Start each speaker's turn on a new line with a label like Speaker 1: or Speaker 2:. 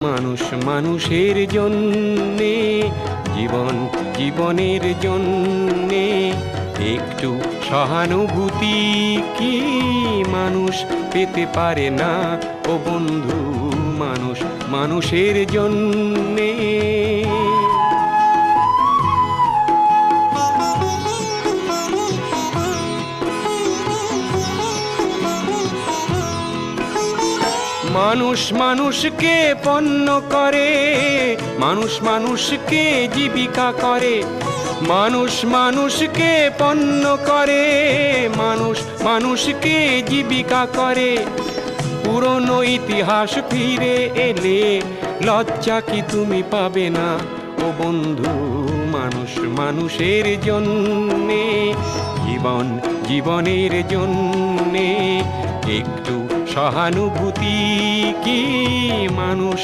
Speaker 1: মানুষ মানুষের জন্যে, জীবন জীবনের জন্যে একটু সহানুভূতি কি মানুষ পেতে পারে না? ও বন্ধু, মানুষ মানুষের জন্যে। মানুষ মানুষকে পণ্য করে, মানুষ মানুষকে জীবিকা করে, মানুষ মানুষকে পণ্য করে, মানুষ মানুষকে জীবিকা করে। পুরনো ইতিহাস ফিরে এলে লজ্জা কি তুমি পাবে না? ও বন্ধু, মানুষ মানুষের জন্যে, জীবন জীবনের জন্যে একটু সহানুভূতি কি মানুষ